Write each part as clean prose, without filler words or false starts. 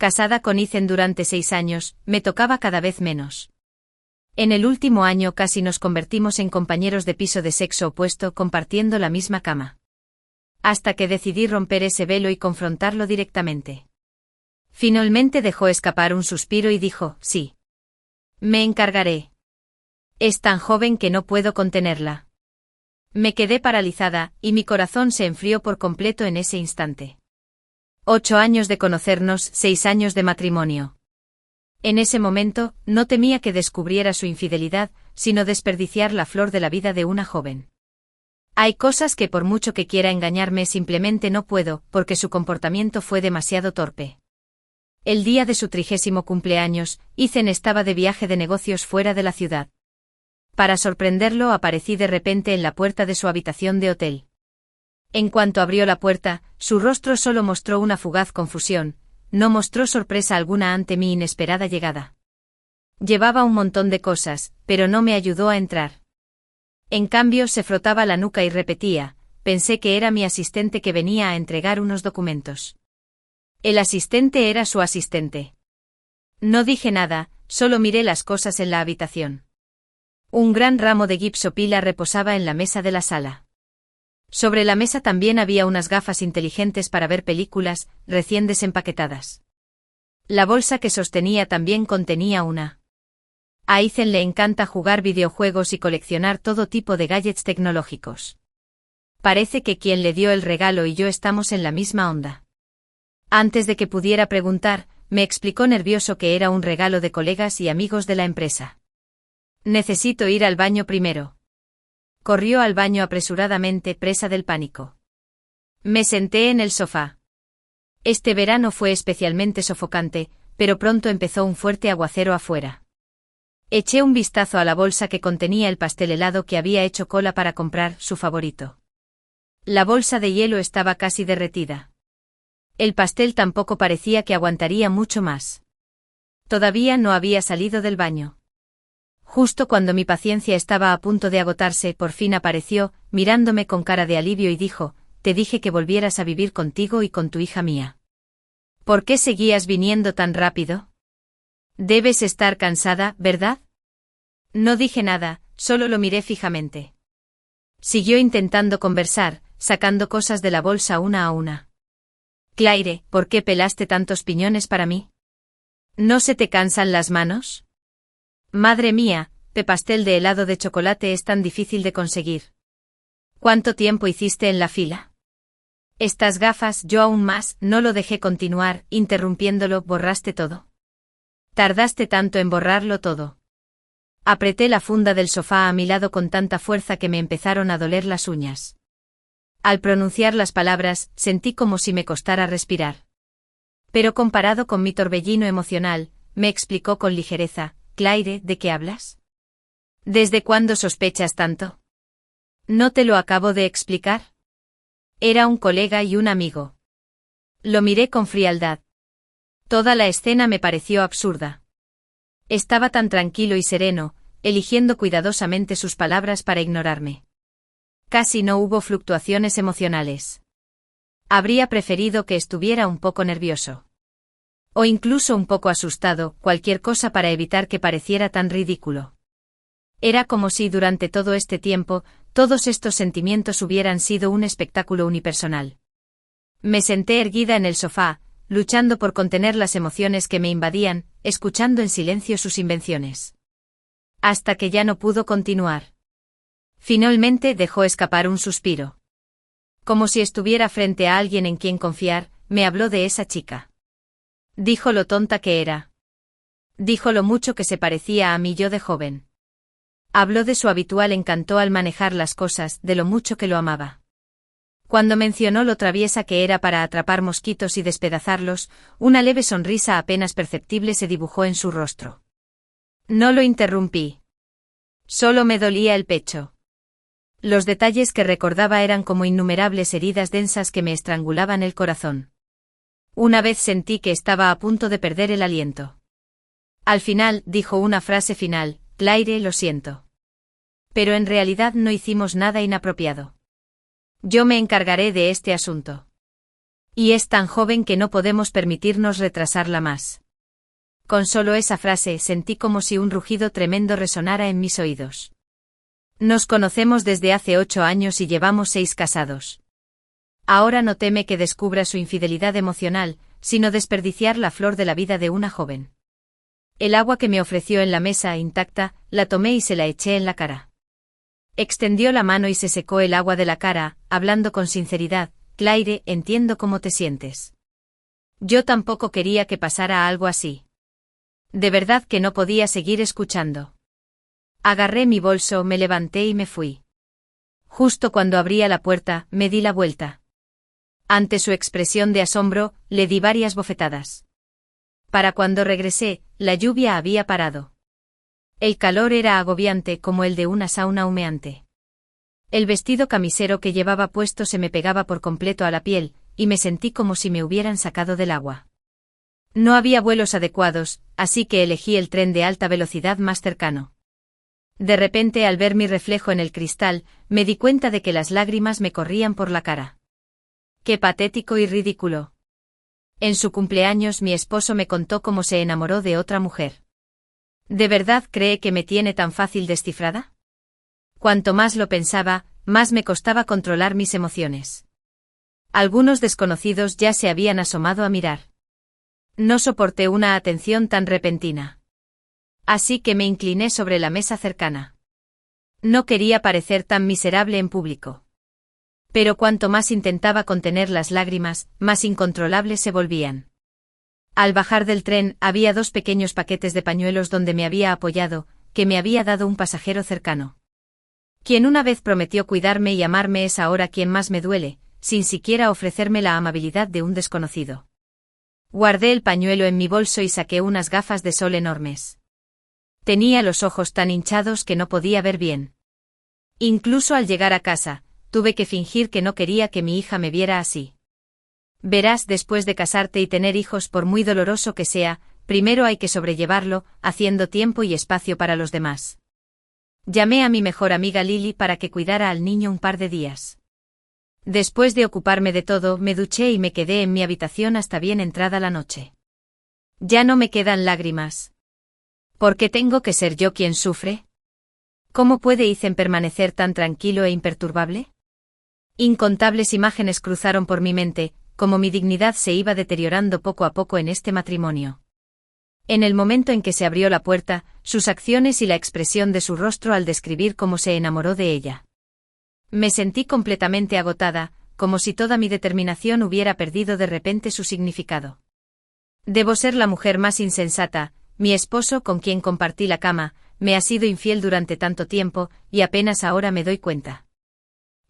Casada con Ethan durante 6 años, me tocaba cada vez menos. En el último año casi nos convertimos en compañeros de piso de sexo opuesto compartiendo la misma cama. Hasta que decidí romper ese velo y confrontarlo directamente. Finalmente dejó escapar un suspiro y dijo, sí. Me encargaré. Es tan joven que no puedo contenerla. Me quedé paralizada, y mi corazón se enfrió por completo en ese instante. 8 años de conocernos, 6 años de matrimonio. En ese momento, no temía que descubriera su infidelidad, sino desperdiciar la flor de la vida de una joven. Hay cosas que por mucho que quiera engañarme simplemente no puedo, porque su comportamiento fue demasiado torpe. El día de su 30º cumpleaños, Ethan estaba de viaje de negocios fuera de la ciudad. Para sorprenderlo aparecí de repente en la puerta de su habitación de hotel. En cuanto abrió la puerta, su rostro solo mostró una fugaz confusión, no mostró sorpresa alguna ante mi inesperada llegada. Llevaba un montón de cosas, pero no me ayudó a entrar. En cambio se frotaba la nuca y repetía, pensé que era mi asistente que venía a entregar unos documentos. El asistente era su asistente. No dije nada, solo miré las cosas en la habitación. Un gran ramo de gipsopila reposaba en la mesa de la sala. Sobre la mesa también había unas gafas inteligentes para ver películas, recién desempaquetadas. La bolsa que sostenía también contenía una. A Ethan le encanta jugar videojuegos y coleccionar todo tipo de gadgets tecnológicos. Parece que quien le dio el regalo y yo estamos en la misma onda. Antes de que pudiera preguntar, me explicó nervioso que era un regalo de colegas y amigos de la empresa. Necesito ir al baño primero. Corrió al baño apresuradamente, presa del pánico. Me senté en el sofá. Este verano fue especialmente sofocante, pero pronto empezó un fuerte aguacero afuera. Eché un vistazo a la bolsa que contenía el pastel helado que había hecho cola para comprar, su favorito. La bolsa de hielo estaba casi derretida. El pastel tampoco parecía que aguantaría mucho más. Todavía no había salido del baño. Justo cuando mi paciencia estaba a punto de agotarse, por fin apareció, mirándome con cara de alivio y dijo, te dije que volvieras a vivir contigo y con tu hija mía. ¿Por qué seguías viniendo tan rápido? Debes estar cansada, ¿verdad? No dije nada, solo lo miré fijamente. Siguió intentando conversar, sacando cosas de la bolsa una a una. Claire, ¿por qué pelaste tantos piñones para mí? ¿No se te cansan las manos? Madre mía, ¿qué pastel de helado de chocolate es tan difícil de conseguir? ¿Cuánto tiempo hiciste en la fila? Estas gafas, yo aún más, no lo dejé continuar, interrumpiéndolo, ¿borraste todo? ¿Tardaste tanto en borrarlo todo? Apreté la funda del sofá a mi lado con tanta fuerza que me empezaron a doler las uñas. Al pronunciar las palabras, sentí como si me costara respirar. Pero comparado con mi torbellino emocional, me explicó con ligereza, Claire, ¿de qué hablas? ¿Desde cuándo sospechas tanto? ¿No te lo acabo de explicar? Era un colega y un amigo. Lo miré con frialdad. Toda la escena me pareció absurda. Estaba tan tranquilo y sereno, eligiendo cuidadosamente sus palabras para ignorarme. Casi no hubo fluctuaciones emocionales. Habría preferido que estuviera un poco nervioso. O incluso un poco asustado, cualquier cosa para evitar que pareciera tan ridículo. Era como si durante todo este tiempo, todos estos sentimientos hubieran sido un espectáculo unipersonal. Me senté erguida en el sofá, luchando por contener las emociones que me invadían, escuchando en silencio sus invenciones. Hasta que ya no pudo continuar. Finalmente dejó escapar un suspiro. Como si estuviera frente a alguien en quien confiar, me habló de esa chica. Dijo lo tonta que era. Dijo lo mucho que se parecía a mí yo de joven. Habló de su habitual encanto al manejar las cosas, de lo mucho que lo amaba. Cuando mencionó lo traviesa que era para atrapar mosquitos y despedazarlos, una leve sonrisa apenas perceptible se dibujó en su rostro. No lo interrumpí. Solo me dolía el pecho. Los detalles que recordaba eran como innumerables heridas densas que me estrangulaban el corazón. Una vez sentí que estaba a punto de perder el aliento. Al final, dijo una frase final, Claire, lo siento. Pero en realidad no hicimos nada inapropiado. Yo me encargaré de este asunto. Y es tan joven que no podemos permitirnos retrasarla más. Con solo esa frase sentí como si un rugido tremendo resonara en mis oídos. Nos conocemos desde hace 8 años y llevamos 6 casados. Ahora no teme que descubra su infidelidad emocional, sino desperdiciar la flor de la vida de una joven. El agua que me ofreció en la mesa intacta, la tomé y se la eché en la cara. Extendió la mano y se secó el agua de la cara, hablando con sinceridad: Claire, entiendo cómo te sientes. Yo tampoco quería que pasara algo así. De verdad que no podía seguir escuchando. Agarré mi bolso, me levanté y me fui. Justo cuando abría la puerta, me di la vuelta. Ante su expresión de asombro, le di varias bofetadas. Para cuando regresé, la lluvia había parado. El calor era agobiante como el de una sauna humeante. El vestido camisero que llevaba puesto se me pegaba por completo a la piel, y me sentí como si me hubieran sacado del agua. No había vuelos adecuados, así que elegí el tren de alta velocidad más cercano. De repente, al ver mi reflejo en el cristal, me di cuenta de que las lágrimas me corrían por la cara. ¡Qué patético y ridículo! En su cumpleaños mi esposo me contó cómo se enamoró de otra mujer. ¿De verdad cree que me tiene tan fácil descifrada? Cuanto más lo pensaba, más me costaba controlar mis emociones. Algunos desconocidos ya se habían asomado a mirar. No soporté una atención tan repentina. Así que me incliné sobre la mesa cercana. No quería parecer tan miserable en público. Pero cuanto más intentaba contener las lágrimas, más incontrolables se volvían. Al bajar del tren, había 2 pequeños paquetes de pañuelos donde me había apoyado, que me había dado un pasajero cercano. Quien una vez prometió cuidarme y amarme es ahora quien más me duele, sin siquiera ofrecerme la amabilidad de un desconocido. Guardé el pañuelo en mi bolso y saqué unas gafas de sol enormes. Tenía los ojos tan hinchados que no podía ver bien. Incluso al llegar a casa, tuve que fingir que no quería que mi hija me viera así. Verás, después de casarte y tener hijos, por muy doloroso que sea, primero hay que sobrellevarlo, haciendo tiempo y espacio para los demás. Llamé a mi mejor amiga Lily para que cuidara al niño un par de días. Después de ocuparme de todo, me duché y me quedé en mi habitación hasta bien entrada la noche. Ya no me quedan lágrimas. ¿Por qué tengo que ser yo quien sufre? ¿Cómo puede Ethan permanecer tan tranquilo e imperturbable? Incontables imágenes cruzaron por mi mente, como mi dignidad se iba deteriorando poco a poco en este matrimonio. En el momento en que se abrió la puerta, sus acciones y la expresión de su rostro al describir cómo se enamoró de ella. Me sentí completamente agotada, como si toda mi determinación hubiera perdido de repente su significado. Debo ser la mujer más insensata. Mi esposo, con quien compartí la cama, me ha sido infiel durante tanto tiempo, y apenas ahora me doy cuenta.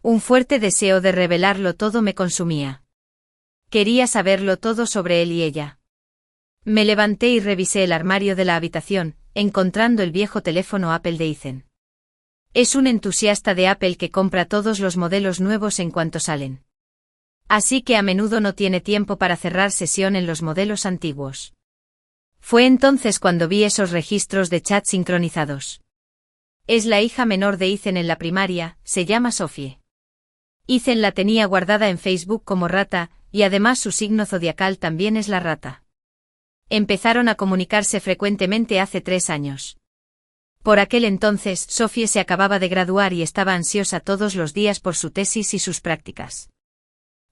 Un fuerte deseo de revelarlo todo me consumía. Quería saberlo todo sobre él y ella. Me levanté y revisé el armario de la habitación, encontrando el viejo teléfono Apple de Ethan. Es un entusiasta de Apple que compra todos los modelos nuevos en cuanto salen. Así que a menudo no tiene tiempo para cerrar sesión en los modelos antiguos. Fue entonces cuando vi esos registros de chat sincronizados. Es la hija menor de Ethan en la primaria, se llama Sophie. Ethan la tenía guardada en Facebook como rata, y además su signo zodiacal también es la rata. Empezaron a comunicarse frecuentemente hace 3 años. Por aquel entonces, Sophie se acababa de graduar y estaba ansiosa todos los días por su tesis y sus prácticas.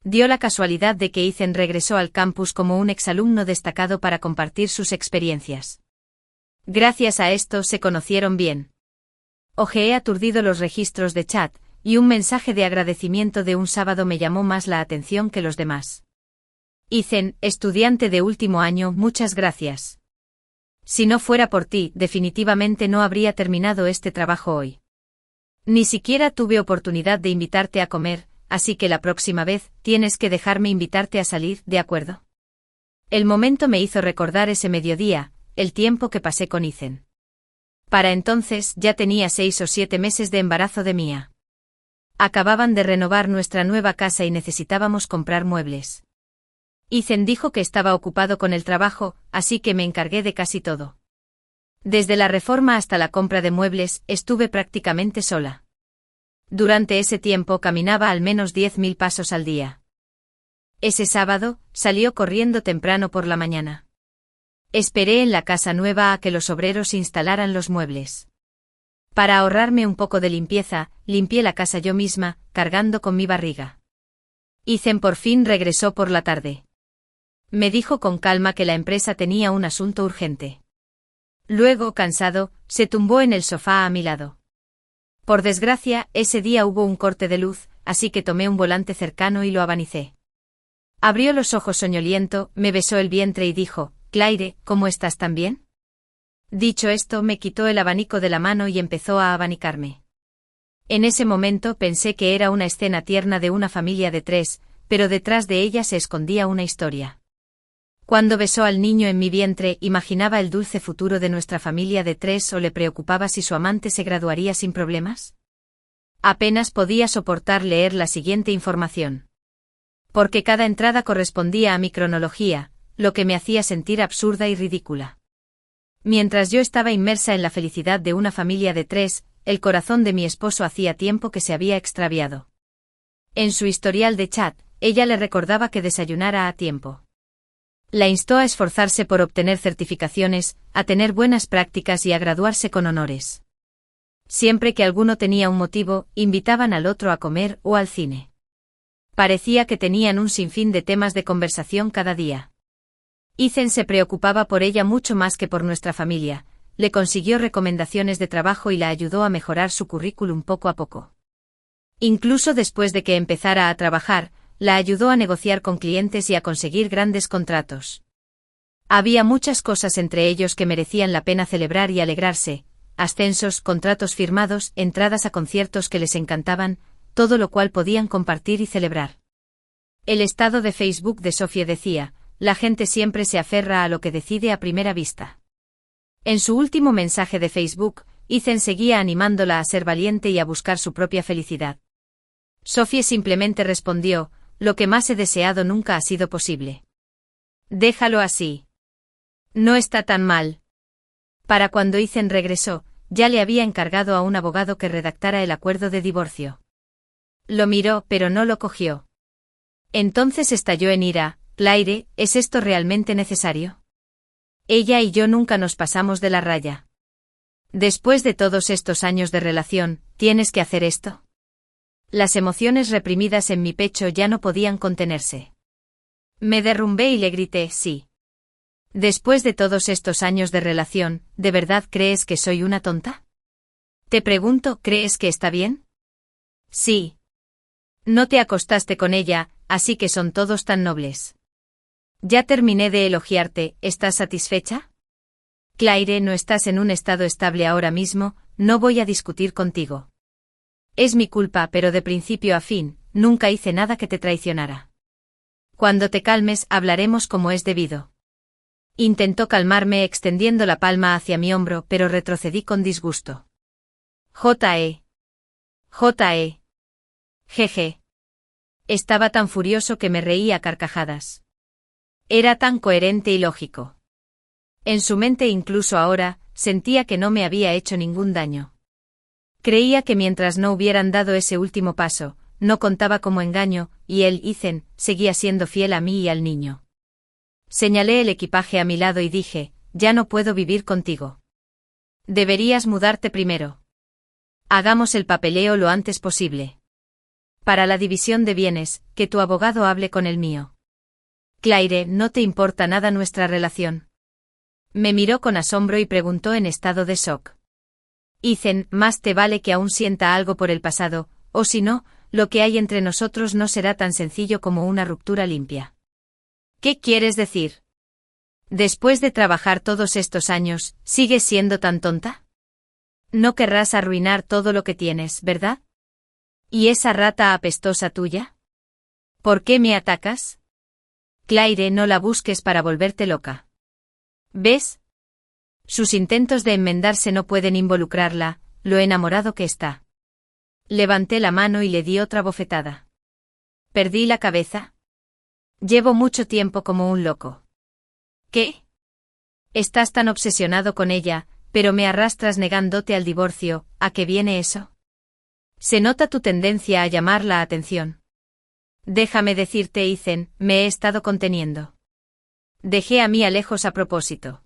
Dio la casualidad de que Ethan regresó al campus como un exalumno destacado para compartir sus experiencias. Gracias a esto se conocieron bien. Hojeé aturdido los registros de chat, y un mensaje de agradecimiento de un sábado me llamó más la atención que los demás. Ethan, estudiante de último año, muchas gracias. Si no fuera por ti, definitivamente no habría terminado este trabajo hoy. Ni siquiera tuve oportunidad de invitarte a comer, así que la próxima vez, tienes que dejarme invitarte a salir, ¿de acuerdo? El momento me hizo recordar ese mediodía, el tiempo que pasé con Ethan. Para entonces, ya tenía 6 o 7 meses de embarazo de Mia. Acababan de renovar nuestra nueva casa y necesitábamos comprar muebles. Ethan dijo que estaba ocupado con el trabajo, así que me encargué de casi todo. Desde la reforma hasta la compra de muebles, estuve prácticamente sola. Durante ese tiempo caminaba al menos 10.000 pasos al día. Ese sábado, salió corriendo temprano por la mañana. Esperé en la casa nueva a que los obreros instalaran los muebles. Para ahorrarme un poco de limpieza, limpié la casa yo misma, cargando con mi barriga. Ethan por fin regresó por la tarde. Me dijo con calma que la empresa tenía un asunto urgente. Luego, cansado, se tumbó en el sofá a mi lado. Por desgracia, ese día hubo un corte de luz, así que tomé un volante cercano y lo abanicé. Abrió los ojos soñoliento, me besó el vientre y dijo: «Claire, ¿cómo estás tan bien?». Dicho esto, me quitó el abanico de la mano y empezó a abanicarme. En ese momento pensé que era una escena tierna de una familia de 3, pero detrás de ella se escondía una historia. Cuando besó al niño en mi vientre, imaginaba el dulce futuro de nuestra familia de 3 o le preocupaba si su amante se graduaría sin problemas. Apenas podía soportar leer la siguiente información. Porque cada entrada correspondía a mi cronología, lo que me hacía sentir absurda y ridícula. Mientras yo estaba inmersa en la felicidad de una familia de 3, el corazón de mi esposo hacía tiempo que se había extraviado. En su historial de chat, ella le recordaba que desayunara a tiempo. La instó a esforzarse por obtener certificaciones, a tener buenas prácticas y a graduarse con honores. Siempre que alguno tenía un motivo, invitaban al otro a comer o al cine. Parecía que tenían un sinfín de temas de conversación cada día. Ethan se preocupaba por ella mucho más que por nuestra familia, le consiguió recomendaciones de trabajo y la ayudó a mejorar su currículum poco a poco. Incluso después de que empezara a trabajar, la ayudó a negociar con clientes y a conseguir grandes contratos. Había muchas cosas entre ellos que merecían la pena celebrar y alegrarse: ascensos, contratos firmados, entradas a conciertos que les encantaban, todo lo cual podían compartir y celebrar. El estado de Facebook de Sophie decía: la gente siempre se aferra a lo que decide a primera vista. En su último mensaje de Facebook, Ethan seguía animándola a ser valiente y a buscar su propia felicidad. Sophie simplemente respondió: lo que más he deseado nunca ha sido posible. Déjalo así. No está tan mal. Para cuando Ethan regresó, ya le había encargado a un abogado que redactara el acuerdo de divorcio. Lo miró, pero no lo cogió. Entonces estalló en ira: «Claire, ¿es esto realmente necesario? Ella y yo nunca nos pasamos de la raya. Después de todos estos años de relación, ¿tienes que hacer esto?». Las emociones reprimidas en mi pecho ya no podían contenerse. Me derrumbé y le grité: «Sí. Después de todos estos años de relación, ¿de verdad crees que soy una tonta? Te pregunto, ¿crees que está bien?». «Sí. No te acostaste con ella, así que son todos tan nobles». «Ya terminé de elogiarte, ¿estás satisfecha?». «Claire, no estás en un estado estable ahora mismo, no voy a discutir contigo. Es mi culpa, pero de principio a fin, nunca hice nada que te traicionara. Cuando te calmes, hablaremos como es debido». Intentó calmarme extendiendo la palma hacia mi hombro, pero retrocedí con disgusto. J.E. Jeje. Estaba tan furioso que me reí a carcajadas. Era tan coherente y lógico. En su mente, incluso ahora, sentía que no me había hecho ningún daño. Creía que mientras no hubieran dado ese último paso, no contaba como engaño, y él, Ethan, seguía siendo fiel a mí y al niño. Señalé el equipaje a mi lado y dije: «Ya no puedo vivir contigo. Deberías mudarte primero. Hagamos el papeleo lo antes posible. Para la división de bienes, que tu abogado hable con el mío. Claire, ¿no te importa nada nuestra relación?». Me miró con asombro y preguntó en estado de shock: «Ethan, más te vale que aún sienta algo por el pasado, o si no, lo que hay entre nosotros no será tan sencillo como una ruptura limpia». «¿Qué quieres decir? Después de trabajar todos estos años, ¿sigues siendo tan tonta? No querrás arruinar todo lo que tienes, ¿verdad? ¿Y esa rata apestosa tuya? ¿Por qué me atacas? Claire, no la busques para volverte loca. ¿Ves? Sus intentos de enmendarse no pueden involucrarla, lo enamorado que está». Levanté la mano y le di otra bofetada. ¿Perdí la cabeza? Llevo mucho tiempo como un loco. ¿Qué? Estás tan obsesionado con ella, pero me arrastras negándote al divorcio, ¿a qué viene eso? Se nota tu tendencia a llamar la atención. Déjame decirte, Ethan, me he estado conteniendo. Dejé a Mia lejos a propósito.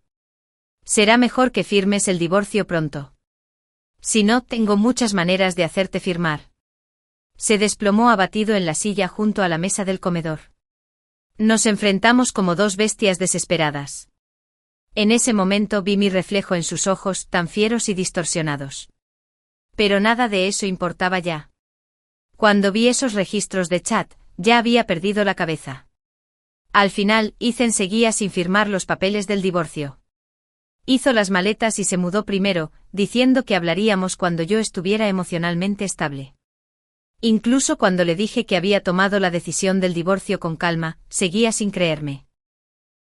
Será mejor que firmes el divorcio pronto. Si no, tengo muchas maneras de hacerte firmar. Se desplomó abatido en la silla junto a la mesa del comedor. Nos enfrentamos como dos bestias desesperadas. En ese momento vi mi reflejo en sus ojos, tan fieros y distorsionados. Pero nada de eso importaba ya. Cuando vi esos registros de chat, ya había perdido la cabeza. Al final, Ethan seguía sin firmar los papeles del divorcio. Hizo las maletas y se mudó primero, diciendo que hablaríamos cuando yo estuviera emocionalmente estable. Incluso cuando le dije que había tomado la decisión del divorcio con calma, seguía sin creerme.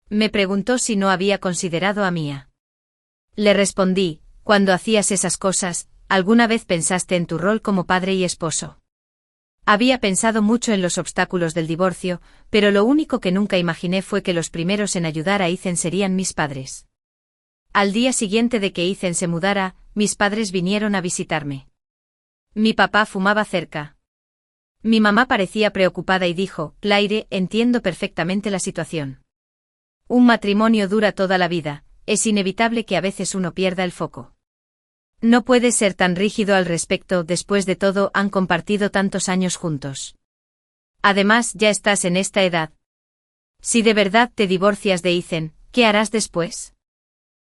Me preguntó si no había considerado a Mia. Le respondí, cuando hacías esas cosas, ¿alguna vez pensaste en tu rol como padre y esposo? Había pensado mucho en los obstáculos del divorcio, pero lo único que nunca imaginé fue que los primeros en ayudar a Ethan serían mis padres. Al día siguiente de que Ethan se mudara, mis padres vinieron a visitarme. Mi papá fumaba cerca. Mi mamá parecía preocupada y dijo, Claire, entiendo perfectamente la situación. Un matrimonio dura toda la vida, es inevitable que a veces uno pierda el foco. No puedes ser tan rígido al respecto, después de todo han compartido tantos años juntos. Además, ya estás en esta edad. Si de verdad te divorcias de Ethan, ¿qué harás después?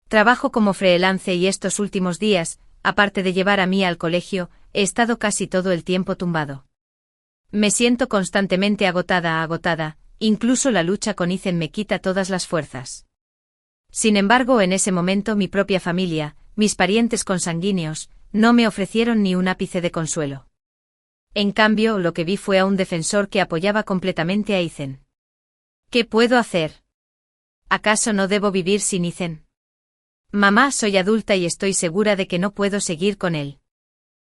Trabajo como freelance y estos últimos días, aparte de llevar a Mia al colegio, he estado casi todo el tiempo tumbado. Me siento constantemente agotada, incluso la lucha con Ethan me quita todas las fuerzas. Sin embargo, en ese momento mi propia familia, mis parientes consanguíneos, no me ofrecieron ni un ápice de consuelo. En cambio, lo que vi fue a un defensor que apoyaba completamente a Ethan. ¿Qué puedo hacer? ¿Acaso no debo vivir sin Ethan? Mamá, soy adulta y estoy segura de que no puedo seguir con él.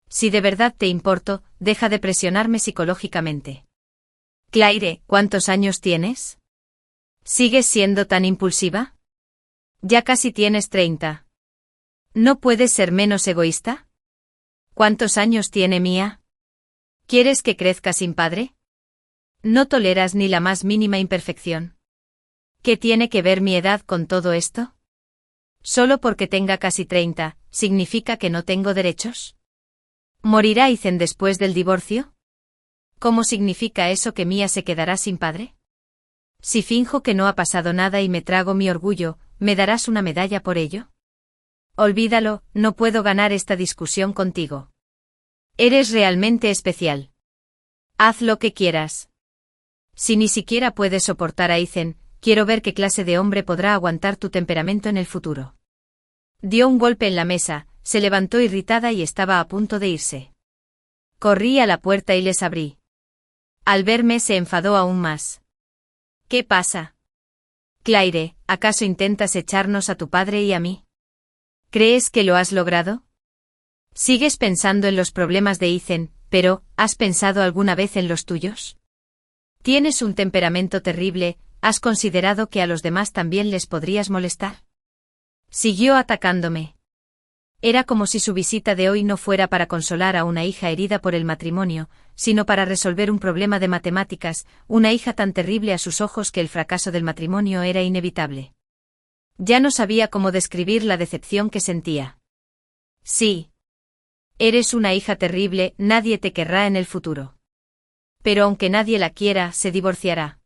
Si de verdad te importo, deja de presionarme psicológicamente. Claire, ¿cuántos años tienes? ¿Sigues siendo tan impulsiva? Ya casi tienes 30. ¿No puedes ser menos egoísta? ¿Cuántos años tiene Mia? ¿Quieres que crezca sin padre? ¿No toleras ni la más mínima imperfección? ¿Qué tiene que ver mi edad con todo esto? ¿Solo porque tenga casi 30, significa que no tengo derechos? ¿Morirá Ethan después del divorcio? ¿Cómo significa eso que Mia se quedará sin padre? Si finjo que no ha pasado nada y me trago mi orgullo, ¿me darás una medalla por ello? Olvídalo, no puedo ganar esta discusión contigo. Eres realmente especial. Haz lo que quieras. Si ni siquiera puedes soportar a Ethan, quiero ver qué clase de hombre podrá aguantar tu temperamento en el futuro. Dio un golpe en la mesa, se levantó irritada y estaba a punto de irse. Corrí a la puerta y les abrí. Al verme se enfadó aún más. ¿Qué pasa? Claire, ¿acaso intentas echarnos a tu padre y a mí? ¿Crees que lo has logrado? Sigues pensando en los problemas de Ethan, pero, ¿has pensado alguna vez en los tuyos? Tienes un temperamento terrible, ¿has considerado que a los demás también les podrías molestar? Siguió atacándome. Era como si su visita de hoy no fuera para consolar a una hija herida por el matrimonio, sino para resolver un problema de matemáticas, una hija tan terrible a sus ojos que el fracaso del matrimonio era inevitable. Ya no sabía cómo describir la decepción que sentía. Sí. Eres una hija terrible, nadie te querrá en el futuro. Pero aunque nadie la quiera, se divorciará.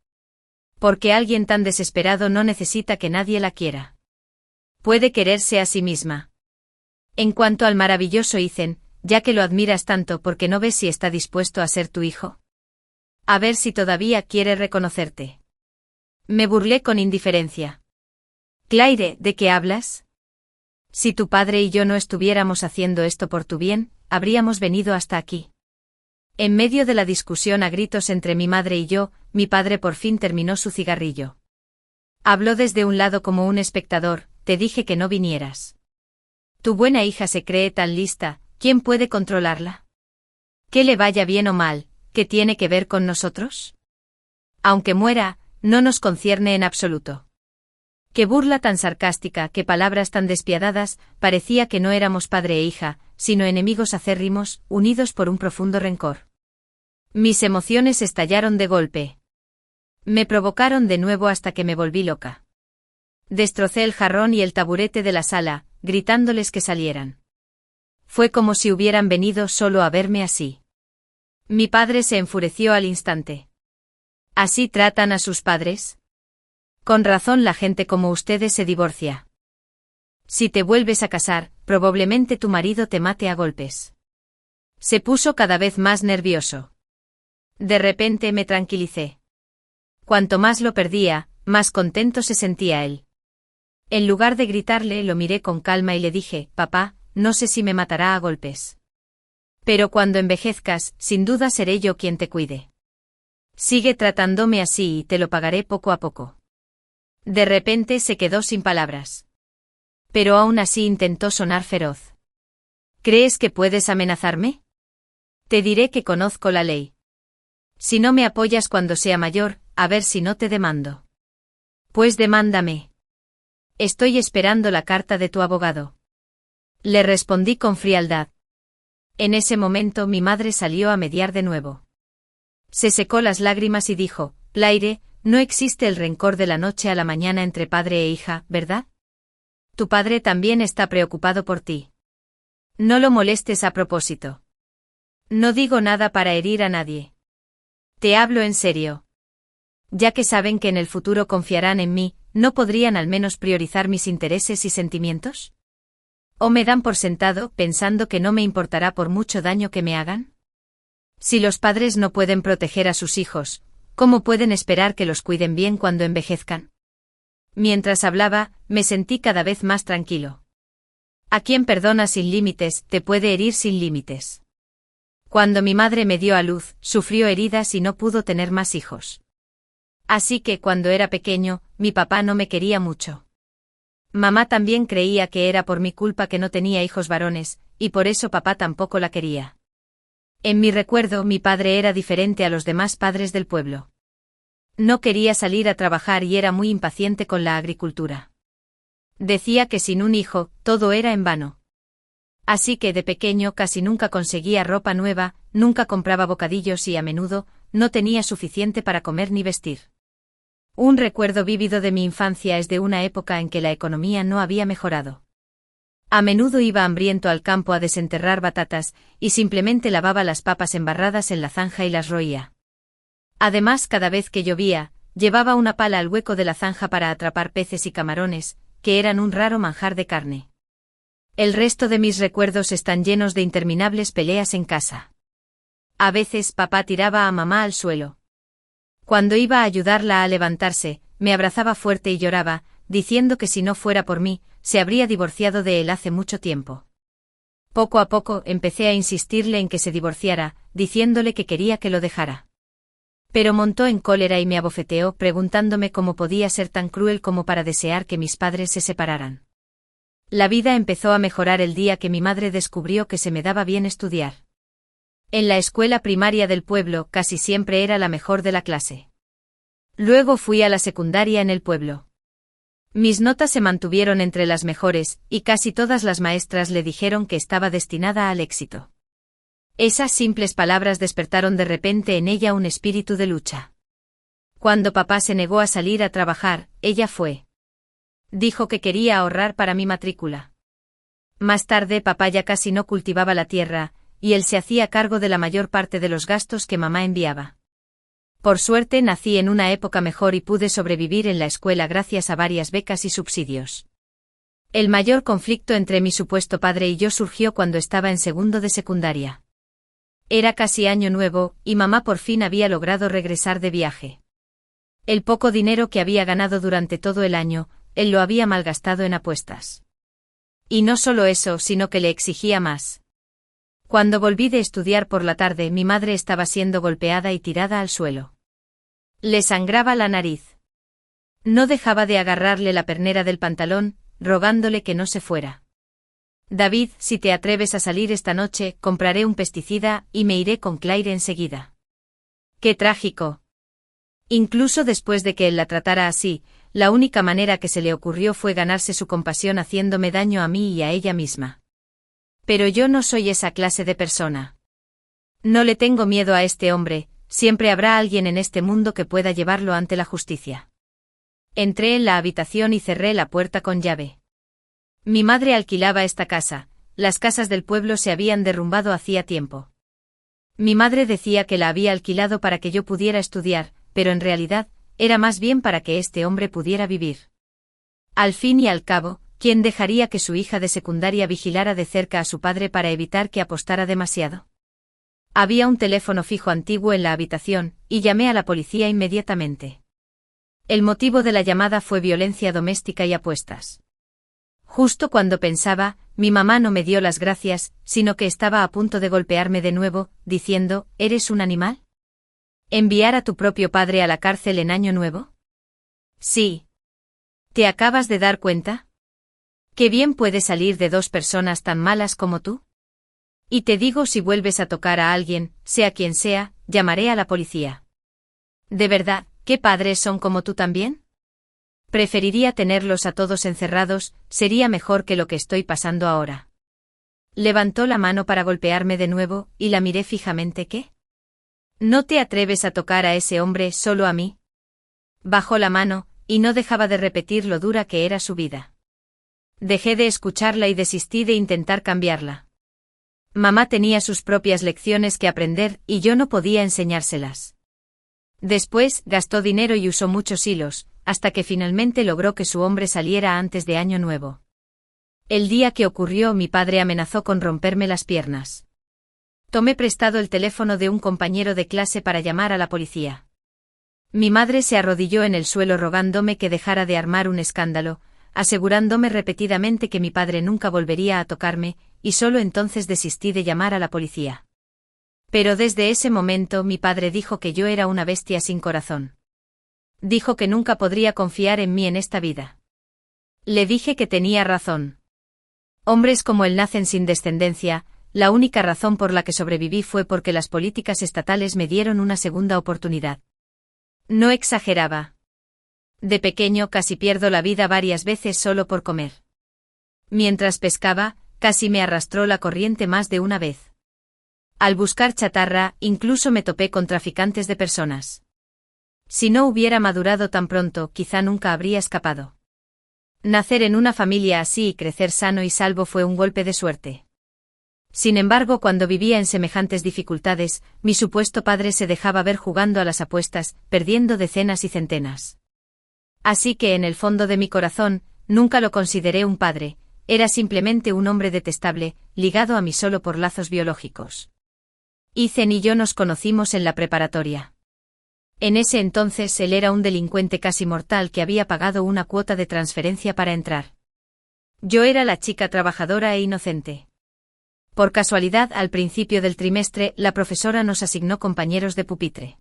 Porque alguien tan desesperado no necesita que nadie la quiera. Puede quererse a sí misma. En cuanto al maravilloso Ethan, ya que lo admiras tanto, ¿por qué no ves si está dispuesto a ser tu hijo? A ver si todavía quiere reconocerte. Me burlé con indiferencia. Claire, ¿de qué hablas? Si tu padre y yo no estuviéramos haciendo esto por tu bien, habríamos venido hasta aquí. En medio de la discusión a gritos entre mi madre y yo, mi padre por fin terminó su cigarrillo. Habló desde un lado como un espectador, te dije que no vinieras. Tu buena hija se cree tan lista, ¿quién puede controlarla? Que le vaya bien o mal, ¿qué tiene que ver con nosotros? Aunque muera, no nos concierne en absoluto. Qué burla tan sarcástica, qué palabras tan despiadadas, parecía que no éramos padre e hija, sino enemigos acérrimos, unidos por un profundo rencor. Mis emociones estallaron de golpe. Me provocaron de nuevo hasta que me volví loca. Destrocé el jarrón y el taburete de la sala, gritándoles que salieran. Fue como si hubieran venido solo a verme así. Mi padre se enfureció al instante. ¿Así tratan a sus padres? Con razón la gente como ustedes se divorcia. Si te vuelves a casar, probablemente tu marido te mate a golpes. Se puso cada vez más nervioso. De repente me tranquilicé. Cuanto más lo perdía, más contento se sentía él. En lugar de gritarle, lo miré con calma y le dije, papá, no sé si me matará a golpes. Pero cuando envejezcas, sin duda seré yo quien te cuide. Sigue tratándome así y te lo pagaré poco a poco. De repente se quedó sin palabras. Pero aún así intentó sonar feroz. ¿Crees que puedes amenazarme? Te diré que conozco la ley. Si no me apoyas cuando sea mayor, a ver si no te demando. Pues demándame. Estoy esperando la carta de tu abogado. Le respondí con frialdad. En ese momento mi madre salió a mediar de nuevo. Se secó las lágrimas y dijo, Claire, no existe el rencor de la noche a la mañana entre padre e hija, ¿verdad? Tu padre también está preocupado por ti. No lo molestes a propósito. No digo nada para herir a nadie. Te hablo en serio. Ya que saben que en el futuro confiarán en mí, ¿no podrían al menos priorizar mis intereses y sentimientos? ¿O me dan por sentado pensando que no me importará por mucho daño que me hagan? Si los padres no pueden proteger a sus hijos, ¿cómo pueden esperar que los cuiden bien cuando envejezcan? Mientras hablaba, me sentí cada vez más tranquilo. A quien perdona sin límites, te puede herir sin límites. Cuando mi madre me dio a luz, sufrió heridas y no pudo tener más hijos. Así que cuando era pequeño, mi papá no me quería mucho. Mamá también creía que era por mi culpa que no tenía hijos varones, y por eso papá tampoco la quería. En mi recuerdo, mi padre era diferente a los demás padres del pueblo. No quería salir a trabajar y era muy impaciente con la agricultura. Decía que sin un hijo, todo era en vano. Así que de pequeño casi nunca conseguía ropa nueva, nunca compraba bocadillos y a menudo, no tenía suficiente para comer ni vestir. Un recuerdo vívido de mi infancia es de una época en que la economía no había mejorado. A menudo iba hambriento al campo a desenterrar batatas, y simplemente lavaba las papas embarradas en la zanja y las roía. Además, cada vez que llovía, llevaba una pala al hueco de la zanja para atrapar peces y camarones, que eran un raro manjar de carne. El resto de mis recuerdos están llenos de interminables peleas en casa. A veces papá tiraba a mamá al suelo. Cuando iba a ayudarla a levantarse, me abrazaba fuerte y lloraba, diciendo que si no fuera por mí, se habría divorciado de él hace mucho tiempo. Poco a poco empecé a insistirle en que se divorciara, diciéndole que quería que lo dejara. Pero montó en cólera y me abofeteó preguntándome cómo podía ser tan cruel como para desear que mis padres se separaran. La vida empezó a mejorar el día que mi madre descubrió que se me daba bien estudiar. En la escuela primaria del pueblo casi siempre era la mejor de la clase. Luego fui a la secundaria en el pueblo. Mis notas se mantuvieron entre las mejores, y casi todas las maestras le dijeron que estaba destinada al éxito. Esas simples palabras despertaron de repente en ella un espíritu de lucha. Cuando papá se negó a salir a trabajar, ella fue. Dijo que quería ahorrar para mi matrícula. Más tarde papá ya casi no cultivaba la tierra, y él se hacía cargo de la mayor parte de los gastos que mamá enviaba. Por suerte nací en una época mejor y pude sobrevivir en la escuela gracias a varias becas y subsidios. El mayor conflicto entre mi supuesto padre y yo surgió cuando estaba en segundo de secundaria. Era casi año nuevo, y mamá por fin había logrado regresar de viaje. El poco dinero que había ganado durante todo el año, él lo había malgastado en apuestas. Y no solo eso, sino que le exigía más. Cuando volví de estudiar por la tarde, mi madre estaba siendo golpeada y tirada al suelo. Le sangraba la nariz. No dejaba de agarrarle la pernera del pantalón, rogándole que no se fuera. David, si te atreves a salir esta noche, compraré un pesticida y me iré con Claire enseguida. ¡Qué trágico! Incluso después de que él la tratara así, la única manera que se le ocurrió fue ganarse su compasión haciéndome daño a mí y a ella misma. Pero yo no soy esa clase de persona. No le tengo miedo a este hombre, siempre habrá alguien en este mundo que pueda llevarlo ante la justicia. Entré en la habitación y cerré la puerta con llave. Mi madre alquilaba esta casa, las casas del pueblo se habían derrumbado hacía tiempo. Mi madre decía que la había alquilado para que yo pudiera estudiar, pero en realidad, era más bien para que este hombre pudiera vivir. Al fin y al cabo, ¿quién dejaría que su hija de secundaria vigilara de cerca a su padre para evitar que apostara demasiado? Había un teléfono fijo antiguo en la habitación, y llamé a la policía inmediatamente. El motivo de la llamada fue violencia doméstica y apuestas. Justo cuando pensaba, mi mamá no me dio las gracias, sino que estaba a punto de golpearme de nuevo, diciendo, ¿eres un animal? ¿Enviar a tu propio padre a la cárcel en Año Nuevo? Sí. ¿Te acabas de dar cuenta? ¿Qué bien puede salir de dos personas tan malas como tú? Y te digo, si vuelves a tocar a alguien, sea quien sea, llamaré a la policía. ¿De verdad, qué padres son como tú también? Preferiría tenerlos a todos encerrados, sería mejor que lo que estoy pasando ahora. Levantó la mano para golpearme de nuevo, y la miré fijamente. ¿Qué? ¿No te atreves a tocar a ese hombre, solo a mí? Bajó la mano, y no dejaba de repetir lo dura que era su vida. Dejé de escucharla y desistí de intentar cambiarla. Mamá tenía sus propias lecciones que aprender, y yo no podía enseñárselas. Después, gastó dinero y usó muchos hilos, hasta que finalmente logró que su hombre saliera antes de Año Nuevo. El día que ocurrió, mi padre amenazó con romperme las piernas. Tomé prestado el teléfono de un compañero de clase para llamar a la policía. Mi madre se arrodilló en el suelo rogándome que dejara de armar un escándalo, asegurándome repetidamente que mi padre nunca volvería a tocarme, y solo entonces desistí de llamar a la policía. Pero desde ese momento mi padre dijo que yo era una bestia sin corazón. Dijo que nunca podría confiar en mí en esta vida. Le dije que tenía razón. Hombres como él nacen sin descendencia, la única razón por la que sobreviví fue porque las políticas estatales me dieron una segunda oportunidad. No exageraba. De pequeño casi pierdo la vida varias veces solo por comer. Mientras pescaba, casi me arrastró la corriente más de una vez. Al buscar chatarra, incluso me topé con traficantes de personas. Si no hubiera madurado tan pronto, quizá nunca habría escapado. Nacer en una familia así y crecer sano y salvo fue un golpe de suerte. Sin embargo, cuando vivía en semejantes dificultades, mi supuesto padre se dejaba ver jugando a las apuestas, perdiendo decenas y centenas. Así que en el fondo de mi corazón, nunca lo consideré un padre, era simplemente un hombre detestable, ligado a mí solo por lazos biológicos. Ethan y yo nos conocimos en la preparatoria. En ese entonces él era un delincuente casi mortal que había pagado una cuota de transferencia para entrar. Yo era la chica trabajadora e inocente. Por casualidad, al principio del trimestre, la profesora nos asignó compañeros de pupitre.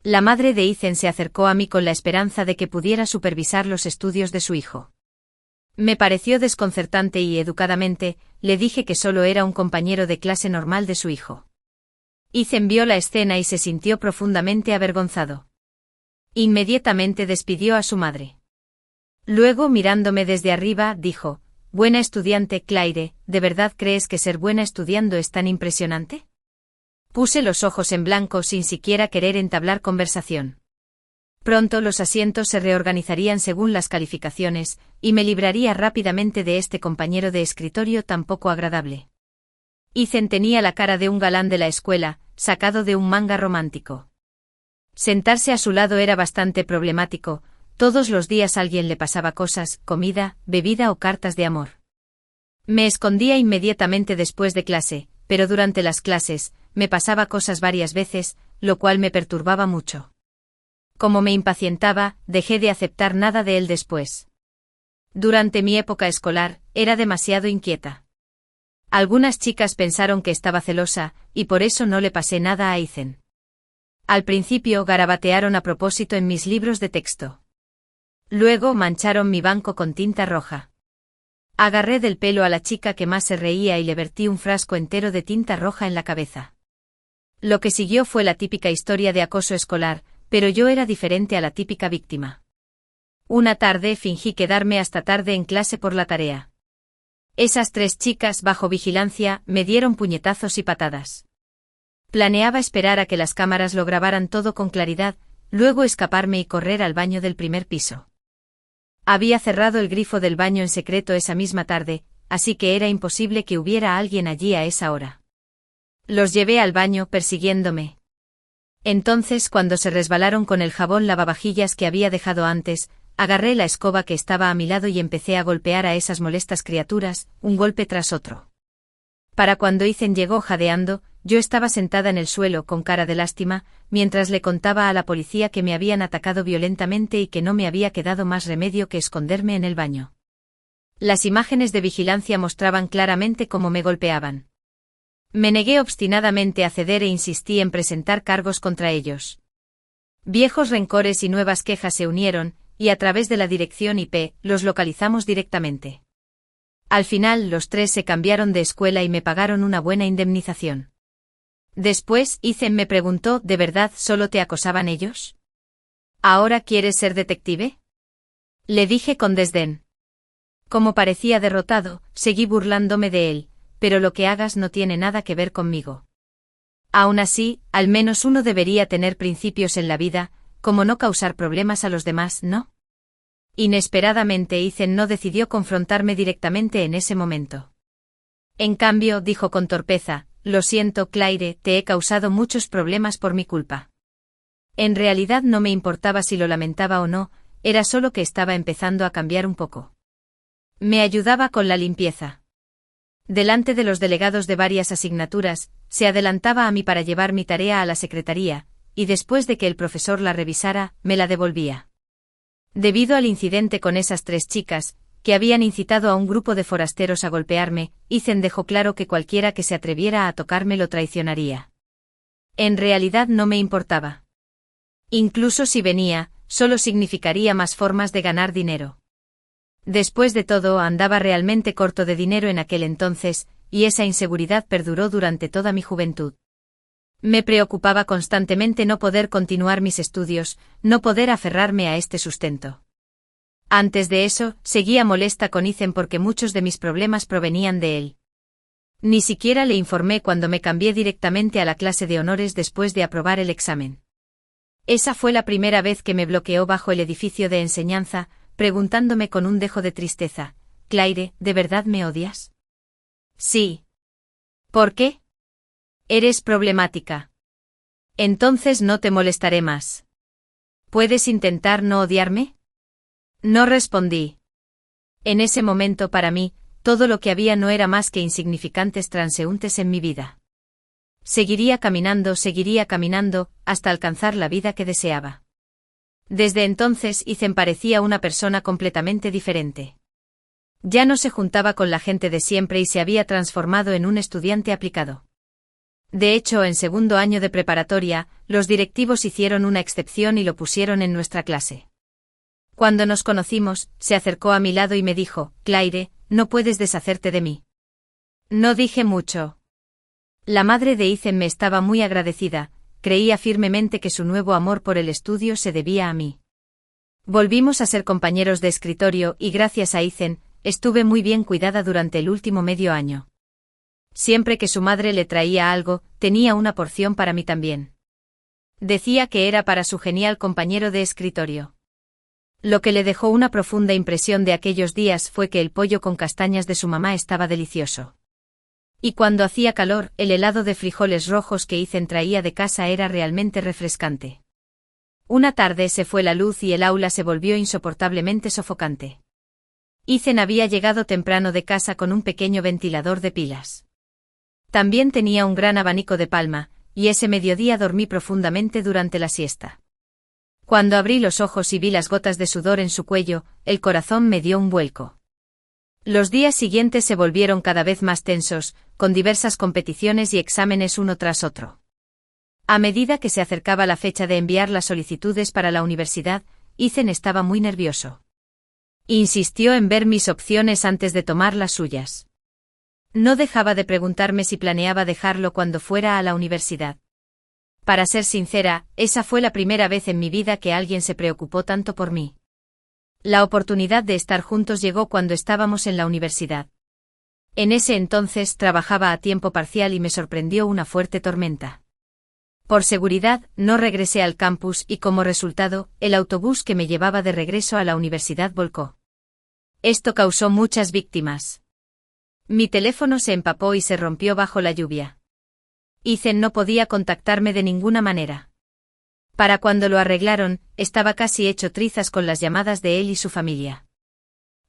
La madre de Ethan se acercó a mí con la esperanza de que pudiera supervisar los estudios de su hijo. Me pareció desconcertante y educadamente, le dije que solo era un compañero de clase normal de su hijo. Ethan vio la escena y se sintió profundamente avergonzado. Inmediatamente despidió a su madre. Luego, mirándome desde arriba, dijo: «Buena estudiante, Claire, ¿de verdad crees que ser buena estudiando es tan impresionante?» Puse los ojos en blanco sin siquiera querer entablar conversación. Pronto los asientos se reorganizarían según las calificaciones, y me libraría rápidamente de este compañero de escritorio tan poco agradable. Ethan tenía la cara de un galán de la escuela, sacado de un manga romántico. Sentarse a su lado era bastante problemático, todos los días alguien le pasaba cosas, comida, bebida o cartas de amor. Me escondía inmediatamente después de clase, pero durante las clases, me pasaba cosas varias veces, lo cual me perturbaba mucho. Como me impacientaba, dejé de aceptar nada de él después. Durante mi época escolar, era demasiado inquieta. Algunas chicas pensaron que estaba celosa, y por eso no le pasé nada a Ethan. Al principio garabatearon a propósito en mis libros de texto. Luego mancharon mi banco con tinta roja. Agarré del pelo a la chica que más se reía y le vertí un frasco entero de tinta roja en la cabeza. Lo que siguió fue la típica historia de acoso escolar, pero yo era diferente a la típica víctima. Una tarde fingí quedarme hasta tarde en clase por la tarea. Esas 3 chicas bajo vigilancia me dieron puñetazos y patadas. Planeaba esperar a que las cámaras lo grabaran todo con claridad, luego escaparme y correr al baño del primer piso. Había cerrado el grifo del baño en secreto esa misma tarde, así que era imposible que hubiera alguien allí a esa hora. Los llevé al baño persiguiéndome. Entonces, cuando se resbalaron con el jabón lavavajillas que había dejado antes, agarré la escoba que estaba a mi lado y empecé a golpear a esas molestas criaturas, un golpe tras otro. Para cuando Ethan llegó jadeando, yo estaba sentada en el suelo con cara de lástima, mientras le contaba a la policía que me habían atacado violentamente y que no me había quedado más remedio que esconderme en el baño. Las imágenes de vigilancia mostraban claramente cómo me golpeaban. Me negué obstinadamente a ceder e insistí en presentar cargos contra ellos. Viejos rencores y nuevas quejas se unieron, y a través de la dirección IP, los localizamos directamente. Al final los tres se cambiaron de escuela y me pagaron una buena indemnización. Después, Ethan me preguntó, ¿de verdad solo te acosaban ellos? ¿Ahora quieres ser detective? Le dije con desdén. Como parecía derrotado, seguí burlándome de él, pero lo que hagas no tiene nada que ver conmigo. Aún así, al menos uno debería tener principios en la vida, como no causar problemas a los demás, ¿no? Inesperadamente Ethan no decidió confrontarme directamente en ese momento. En cambio, dijo con torpeza, lo siento, Claire, te he causado muchos problemas por mi culpa. En realidad no me importaba si lo lamentaba o no, era solo que estaba empezando a cambiar un poco. Me ayudaba con la limpieza. Delante de los delegados de varias asignaturas, se adelantaba a mí para llevar mi tarea a la secretaría, y después de que el profesor la revisara, me la devolvía. Debido al incidente con esas tres chicas, que habían incitado a un grupo de forasteros a golpearme, Ethan dejó claro que cualquiera que se atreviera a tocarme lo traicionaría. En realidad no me importaba. Incluso si venía, solo significaría más formas de ganar dinero. Después de todo, andaba realmente corto de dinero en aquel entonces, y esa inseguridad perduró durante toda mi juventud. Me preocupaba constantemente no poder continuar mis estudios, no poder aferrarme a este sustento. Antes de eso, seguía molesta con Ethan porque muchos de mis problemas provenían de él. Ni siquiera le informé cuando me cambié directamente a la clase de honores después de aprobar el examen. Esa fue la primera vez que me bloqueó bajo el edificio de enseñanza, preguntándome con un dejo de tristeza, Claire, ¿de verdad me odias? Sí. ¿Por qué? Eres problemática. Entonces no te molestaré más. ¿Puedes intentar no odiarme? No respondí. En ese momento para mí, todo lo que había no era más que insignificantes transeúntes en mi vida. Seguiría caminando, hasta alcanzar la vida que deseaba. Desde entonces Ethan parecía una persona completamente diferente. Ya no se juntaba con la gente de siempre y se había transformado en un estudiante aplicado. De hecho, en segundo año de preparatoria, los directivos hicieron una excepción y lo pusieron en nuestra clase. Cuando nos conocimos, se acercó a mi lado y me dijo, Claire, no puedes deshacerte de mí. No dije mucho. La madre de Ethan me estaba muy agradecida, creía firmemente que su nuevo amor por el estudio se debía a mí. Volvimos a ser compañeros de escritorio y gracias a Ethan, estuve muy bien cuidada durante el último medio año. Siempre que su madre le traía algo, tenía una porción para mí también. Decía que era para su genial compañero de escritorio. Lo que le dejó una profunda impresión de aquellos días fue que el pollo con castañas de su mamá estaba delicioso. Y cuando hacía calor, el helado de frijoles rojos que Ethan traía de casa era realmente refrescante. Una tarde se fue la luz y el aula se volvió insoportablemente sofocante. Ethan había llegado temprano de casa con un pequeño ventilador de pilas. También tenía un gran abanico de palma, y ese mediodía dormí profundamente durante la siesta. Cuando abrí los ojos y vi las gotas de sudor en su cuello, el corazón me dio un vuelco. Los días siguientes se volvieron cada vez más tensos, con diversas competiciones y exámenes uno tras otro. A medida que se acercaba la fecha de enviar las solicitudes para la universidad, Ethan estaba muy nervioso. Insistió en ver mis opciones antes de tomar las suyas. No dejaba de preguntarme si planeaba dejarlo cuando fuera a la universidad. Para ser sincera, esa fue la primera vez en mi vida que alguien se preocupó tanto por mí. La oportunidad de estar juntos llegó cuando estábamos en la universidad. En ese entonces trabajaba a tiempo parcial y me sorprendió una fuerte tormenta. Por seguridad, no regresé al campus y como resultado, el autobús que me llevaba de regreso a la universidad volcó. Esto causó muchas víctimas. Mi teléfono se empapó y se rompió bajo la lluvia. Ethan no podía contactarme de ninguna manera. Para cuando lo arreglaron, estaba casi hecho trizas con las llamadas de él y su familia.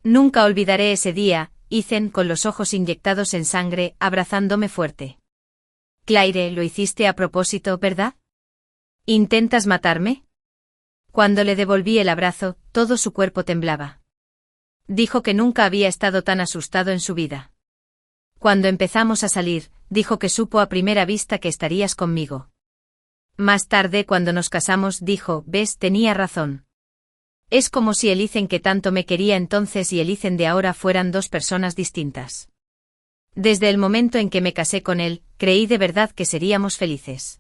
Nunca olvidaré ese día, Ethan con los ojos inyectados en sangre, abrazándome fuerte. Claire, lo hiciste a propósito, ¿verdad? ¿Intentas matarme? Cuando le devolví el abrazo, todo su cuerpo temblaba. Dijo que nunca había estado tan asustado en su vida. Cuando empezamos a salir, dijo que supo a primera vista que estarías conmigo. Más tarde, cuando nos casamos, dijo, ves, tenía razón. Es como si el Ethan que tanto me quería entonces y el Ethan de ahora fueran dos personas distintas. Desde el momento en que me casé con él, creí de verdad que seríamos felices.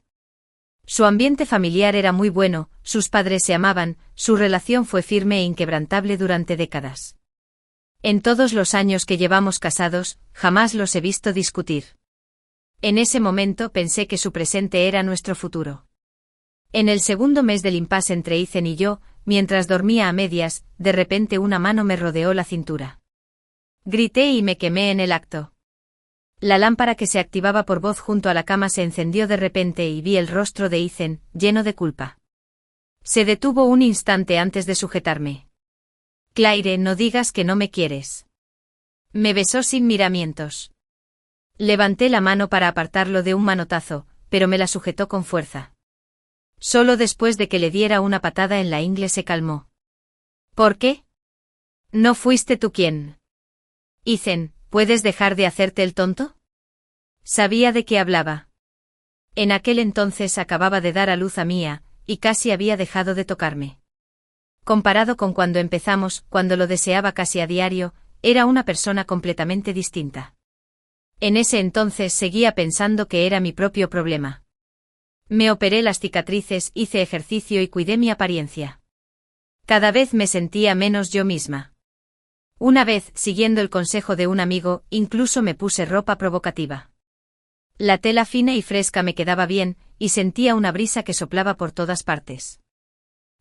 Su ambiente familiar era muy bueno, sus padres se amaban, su relación fue firme e inquebrantable durante décadas. En todos los años que llevamos casados, jamás los he visto discutir. En ese momento pensé que su presente era nuestro futuro. En el segundo mes del impasse entre Ethan y yo, mientras dormía a medias, de repente una mano me rodeó la cintura. Grité y me quemé en el acto. La lámpara que se activaba por voz junto a la cama se encendió de repente y vi el rostro de Ethan, lleno de culpa. Se detuvo un instante antes de sujetarme. Claire, no digas que no me quieres. Me besó sin miramientos. Levanté la mano para apartarlo de un manotazo, pero me la sujetó con fuerza. Solo después de que le diera una patada en la ingle se calmó. ¿Por qué? ¿No fuiste tú quien? Ethan, ¿puedes dejar de hacerte el tonto? Sabía de qué hablaba. En aquel entonces acababa de dar a luz a Mía, y casi había dejado de tocarme. Comparado con cuando empezamos, cuando lo deseaba casi a diario, era una persona completamente distinta. En ese entonces seguía pensando que era mi propio problema. Me operé las cicatrices, hice ejercicio y cuidé mi apariencia. Cada vez me sentía menos yo misma. Una vez, siguiendo el consejo de un amigo, incluso me puse ropa provocativa. La tela fina y fresca me quedaba bien, y sentía una brisa que soplaba por todas partes.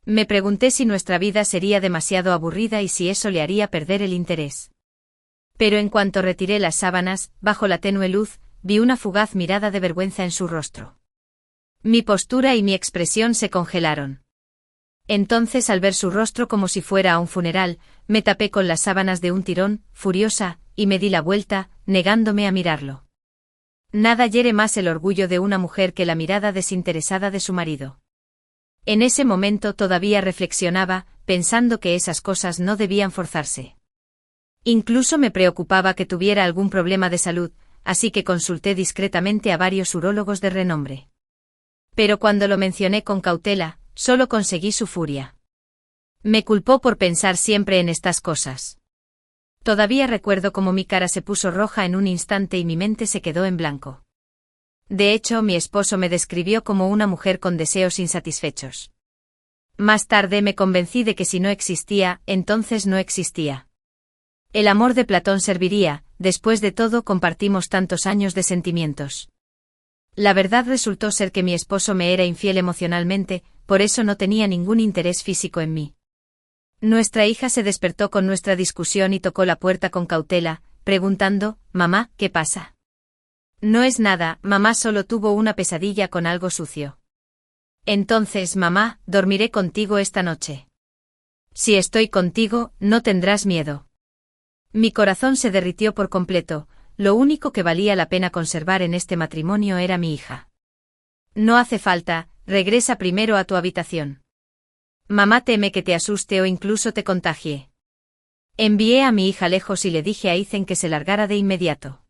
Me pregunté si nuestra vida sería demasiado aburrida y si eso le haría perder el interés. Pero en cuanto retiré las sábanas, bajo la tenue luz, vi una fugaz mirada de vergüenza en su rostro. Mi postura y mi expresión se congelaron. Entonces, al ver su rostro como si fuera a un funeral, me tapé con las sábanas de un tirón, furiosa, y me di la vuelta, negándome a mirarlo. Nada hiere más el orgullo de una mujer que la mirada desinteresada de su marido. En ese momento todavía reflexionaba, pensando que esas cosas no debían forzarse. Incluso me preocupaba que tuviera algún problema de salud, así que consulté discretamente a varios urólogos de renombre. Pero cuando lo mencioné con cautela, solo conseguí su furia. Me culpó por pensar siempre en estas cosas. Todavía recuerdo cómo mi cara se puso roja en un instante y mi mente se quedó en blanco. De hecho, mi esposo me describió como una mujer con deseos insatisfechos. Más tarde me convencí de que si no existía, entonces no existía. El amor de Platón serviría, después de todo compartimos tantos años de sentimientos. La verdad resultó ser que mi esposo me era infiel emocionalmente, por eso no tenía ningún interés físico en mí. Nuestra hija se despertó con nuestra discusión y tocó la puerta con cautela, preguntando, «Mamá, ¿qué pasa?» «No es nada, mamá solo tuvo una pesadilla con algo sucio». «Entonces, mamá, dormiré contigo esta noche». «Si estoy contigo, no tendrás miedo». Mi corazón se derritió por completo. Lo único que valía la pena conservar en este matrimonio era mi hija. «No hace falta, regresa primero a tu habitación. Mamá teme que te asuste o incluso te contagie». Envié a mi hija lejos y le dije a Ethan que se largara de inmediato.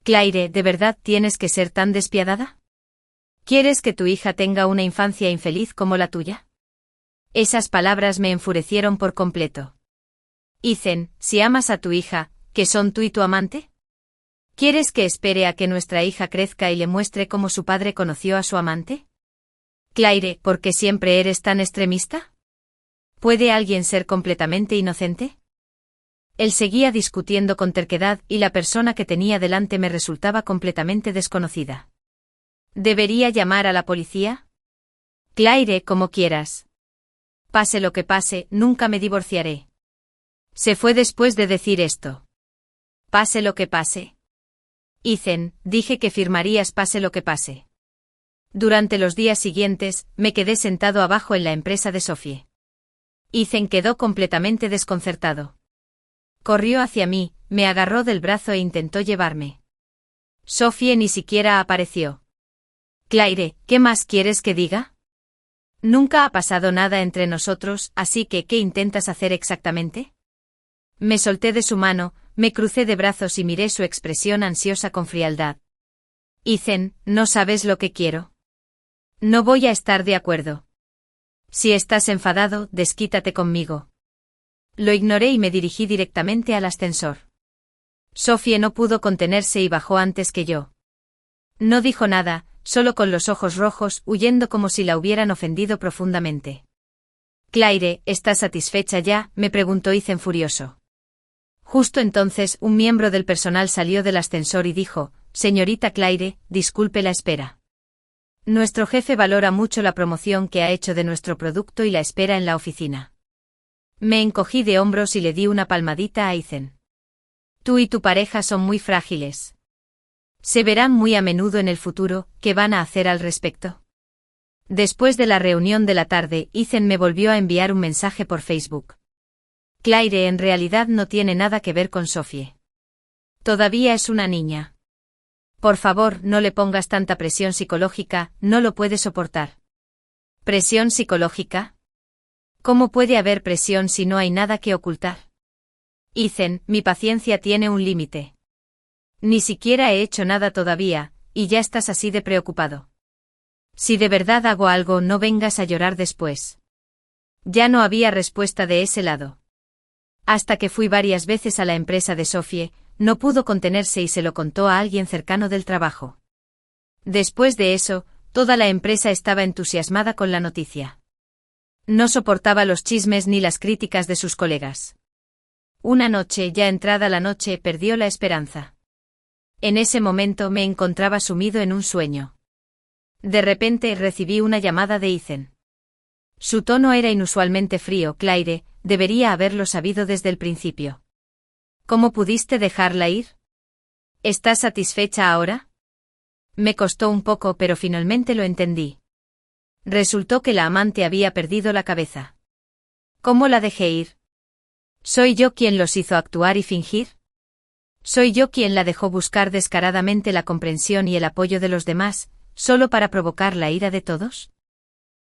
«Claire, ¿de verdad tienes que ser tan despiadada? ¿Quieres que tu hija tenga una infancia infeliz como la tuya?» Esas palabras me enfurecieron por completo. «Ethan, si amas a tu hija, ¿qué son tú y tu amante? ¿Quieres que espere a que nuestra hija crezca y le muestre cómo su padre conoció a su amante? Claire, ¿por qué siempre eres tan extremista? ¿Puede alguien ser completamente inocente?» Él seguía discutiendo con terquedad y la persona que tenía delante me resultaba completamente desconocida. ¿Debería llamar a la policía? Claire, como quieras. Pase lo que pase, nunca me divorciaré. Se fue después de decir esto. Pase lo que pase. Ethan, dije que firmarías pase lo que pase. Durante los días siguientes, me quedé sentado abajo en la empresa de Sophie. Ethan quedó completamente desconcertado. Corrió hacia mí, me agarró del brazo e intentó llevarme. Sophie ni siquiera apareció. Claire, ¿qué más quieres que diga? Nunca ha pasado nada entre nosotros, así que ¿qué intentas hacer exactamente? Me solté de su mano, me crucé de brazos y miré su expresión ansiosa con frialdad. Ethan, ¿no sabes lo que quiero? No voy a estar de acuerdo. Si estás enfadado, desquítate conmigo. Lo ignoré y me dirigí directamente al ascensor. Sophie no pudo contenerse y bajó antes que yo. No dijo nada, solo con los ojos rojos, huyendo como si la hubieran ofendido profundamente. Claire, ¿estás satisfecha ya?, me preguntó Ethan furioso. Justo entonces, un miembro del personal salió del ascensor y dijo: «Señorita Claire, disculpe la espera. Nuestro jefe valora mucho la promoción que ha hecho de nuestro producto y la espera en la oficina». Me encogí de hombros y le di una palmadita a Ethan. Tú y tu pareja son muy frágiles. Se verán muy a menudo en el futuro. ¿Qué van a hacer al respecto? Después de la reunión de la tarde, Ethan me volvió a enviar un mensaje por Facebook. Claire en realidad no tiene nada que ver con Sophie. Todavía es una niña. Por favor, no le pongas tanta presión psicológica, no lo puede soportar. ¿Presión psicológica? ¿Cómo puede haber presión si no hay nada que ocultar? Ethan, mi paciencia tiene un límite. Ni siquiera he hecho nada todavía, y ya estás así de preocupado. Si de verdad hago algo, no vengas a llorar después. Ya no había respuesta de ese lado. Hasta que fui varias veces a la empresa de Sophie, no pudo contenerse y se lo contó a alguien cercano del trabajo. Después de eso, toda la empresa estaba entusiasmada con la noticia. No soportaba los chismes ni las críticas de sus colegas. Una noche, ya entrada la noche, perdió la esperanza. En ese momento me encontraba sumido en un sueño. De repente recibí una llamada de Ethan. Su tono era inusualmente frío. Claire, debería haberlo sabido desde el principio. ¿Cómo pudiste dejarla ir? ¿Estás satisfecha ahora? Me costó un poco, pero finalmente lo entendí. Resultó que la amante había perdido la cabeza. ¿Cómo la dejé ir? ¿Soy yo quien los hizo actuar y fingir? ¿Soy yo quien la dejó buscar descaradamente la comprensión y el apoyo de los demás, solo para provocar la ira de todos?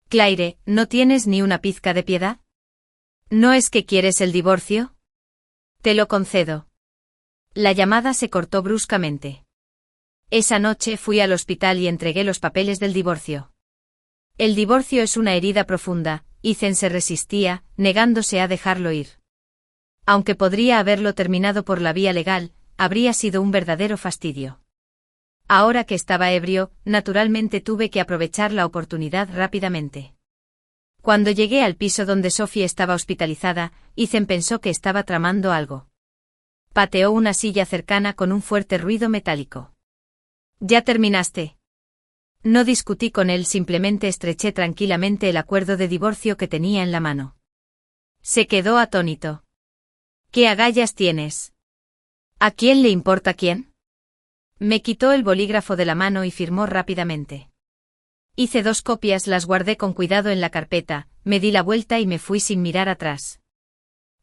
Claire, ¿no tienes ni una pizca de piedad? ¿No es que quieres el divorcio? Te lo concedo. La llamada se cortó bruscamente. Esa noche fui al hospital y entregué los papeles del divorcio. El divorcio es una herida profunda. Ethan se resistía, negándose a dejarlo ir. Aunque podría haberlo terminado por la vía legal, habría sido un verdadero fastidio. Ahora que estaba ebrio, naturalmente tuve que aprovechar la oportunidad rápidamente. Cuando llegué al piso donde Sophie estaba hospitalizada, Ethan pensó que estaba tramando algo. Pateó una silla cercana con un fuerte ruido metálico. ¿Ya terminaste? No discutí con él, simplemente estreché tranquilamente el acuerdo de divorcio que tenía en la mano. Se quedó atónito. ¿Qué agallas tienes? ¿A quién le importa quién? Me quitó el bolígrafo de la mano y firmó rápidamente. Hice 2 copias, las guardé con cuidado en la carpeta, me di la vuelta y me fui sin mirar atrás.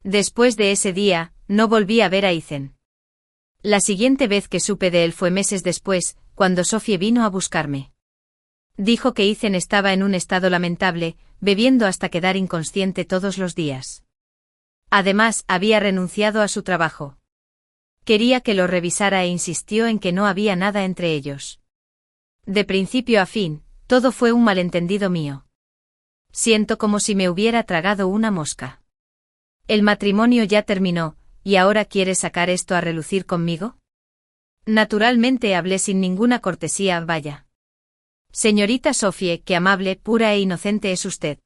Después de ese día, no volví a ver a Ethan. La siguiente vez que supe de él fue meses después, cuando Sophie vino a buscarme. Dijo que Ethan estaba en un estado lamentable, bebiendo hasta quedar inconsciente todos los días. Además, había renunciado a su trabajo. Quería que lo revisara e insistió en que no había nada entre ellos. De principio a fin, todo fue un malentendido mío. Siento como si me hubiera tragado una mosca. El matrimonio ya terminó, ¿y ahora quieres sacar esto a relucir conmigo? Naturalmente hablé sin ninguna cortesía, vaya. Señorita Sophie, qué amable, pura e inocente es usted.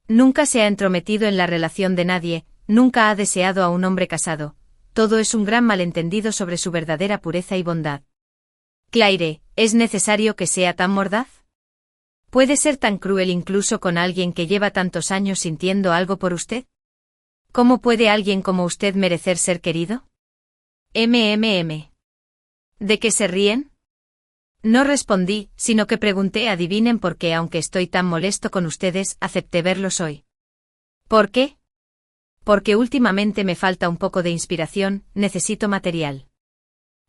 Nunca se ha entrometido en la relación de nadie, nunca ha deseado a un hombre casado. Todo es un gran malentendido sobre su verdadera pureza y bondad. Claire, ¿es necesario que sea tan mordaz? ¿Puede ser tan cruel incluso con alguien que lleva tantos años sintiendo algo por usted? ¿Cómo puede alguien como usted merecer ser querido? ¿De qué se ríen? No respondí, sino que pregunté. Adivinen por qué, aunque estoy tan molesto con ustedes, acepté verlos hoy. ¿Por qué? Porque últimamente me falta un poco de inspiración, necesito material.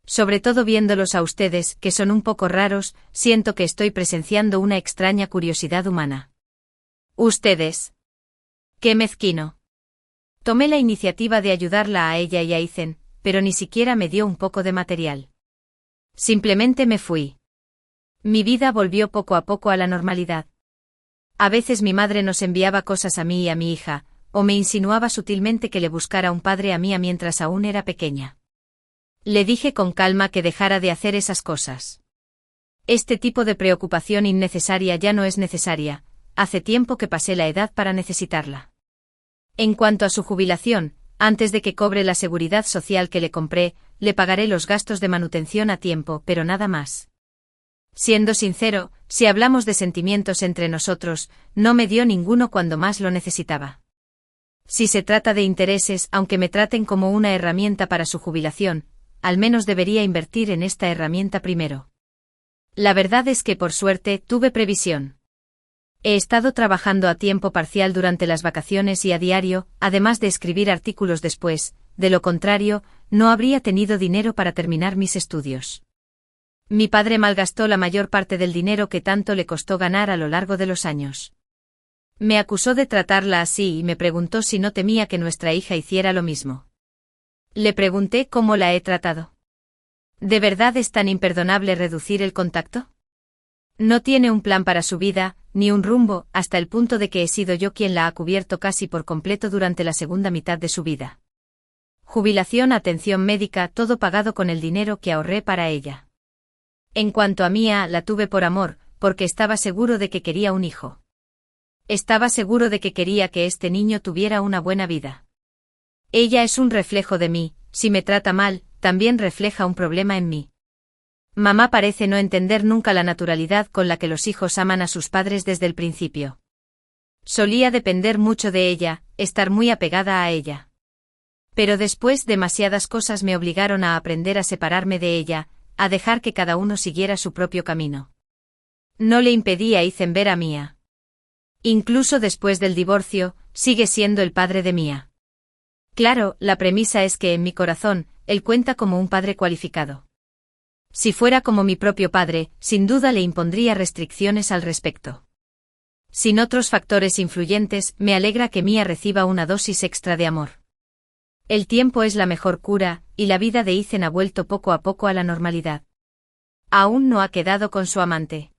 Sobre todo viéndolos a ustedes, que son un poco raros, siento que estoy presenciando una extraña curiosidad humana. ¿Ustedes? ¡Qué mezquino! Tomé la iniciativa de ayudarla a ella y a Ethan, pero ni siquiera me dio un poco de material. Simplemente me fui. Mi vida volvió poco a poco a la normalidad. A veces mi madre nos enviaba cosas a mí y a mi hija, o me insinuaba sutilmente que le buscara un padre a Mía mientras aún era pequeña. Le dije con calma que dejara de hacer esas cosas. Este tipo de preocupación innecesaria ya no es necesaria, hace tiempo que pasé la edad para necesitarla. En cuanto a su jubilación, antes de que cobre la seguridad social que le compré, le pagaré los gastos de manutención a tiempo, pero nada más. Siendo sincero, si hablamos de sentimientos entre nosotros, no me dio ninguno cuando más lo necesitaba. Si se trata de intereses, aunque me traten como una herramienta para su jubilación, al menos debería invertir en esta herramienta primero. La verdad es que por suerte tuve previsión. He estado trabajando a tiempo parcial durante las vacaciones y a diario, además de escribir artículos después, de lo contrario, no habría tenido dinero para terminar mis estudios. Mi padre malgastó la mayor parte del dinero que tanto le costó ganar a lo largo de los años. Me acusó de tratarla así y me preguntó si no temía que nuestra hija hiciera lo mismo. Le pregunté cómo la he tratado. ¿De verdad es tan imperdonable reducir el contacto? No tiene un plan para su vida, ni un rumbo, hasta el punto de que he sido yo quien la ha cubierto casi por completo durante la segunda mitad de su vida. Jubilación, atención médica, todo pagado con el dinero que ahorré para ella. En cuanto a Mía, la tuve por amor, porque estaba seguro de que quería un hijo. Estaba seguro de que quería que este niño tuviera una buena vida. Ella es un reflejo de mí, si me trata mal, también refleja un problema en mí. Mamá parece no entender nunca la naturalidad con la que los hijos aman a sus padres desde el principio. Solía depender mucho de ella, estar muy apegada a ella. Pero después demasiadas cosas me obligaron a aprender a separarme de ella, a dejar que cada uno siguiera su propio camino. No le impedí a Ethan ver a Mía. Incluso después del divorcio, sigue siendo el padre de Mía. Claro, la premisa es que en mi corazón, él cuenta como un padre cualificado. Si fuera como mi propio padre, sin duda le impondría restricciones al respecto. Sin otros factores influyentes, me alegra que Mía reciba una dosis extra de amor. El tiempo es la mejor cura, y la vida de Ethan ha vuelto poco a poco a la normalidad. Aún no ha quedado con su amante.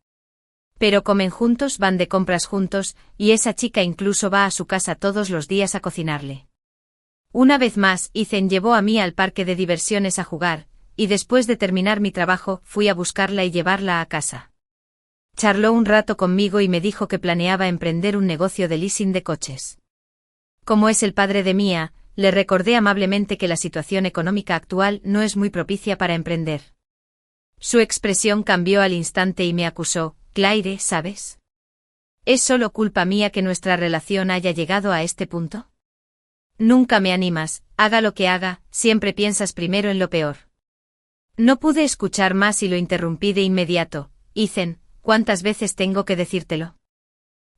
Pero comen juntos, van de compras juntos, y esa chica incluso va a su casa todos los días a cocinarle. Una vez más, Ethan llevó a Mía al parque de diversiones a jugar, y después de terminar mi trabajo, fui a buscarla y llevarla a casa. Charló un rato conmigo y me dijo que planeaba emprender un negocio de leasing de coches. Como es el padre de Mía, le recordé amablemente que la situación económica actual no es muy propicia para emprender. Su expresión cambió al instante y me acusó: Claire, ¿sabes? ¿Es solo culpa mía que nuestra relación haya llegado a este punto? Nunca me animas, haga lo que haga, siempre piensas primero en lo peor. No pude escuchar más y lo interrumpí de inmediato. Ethan, ¿cuántas veces tengo que decírtelo?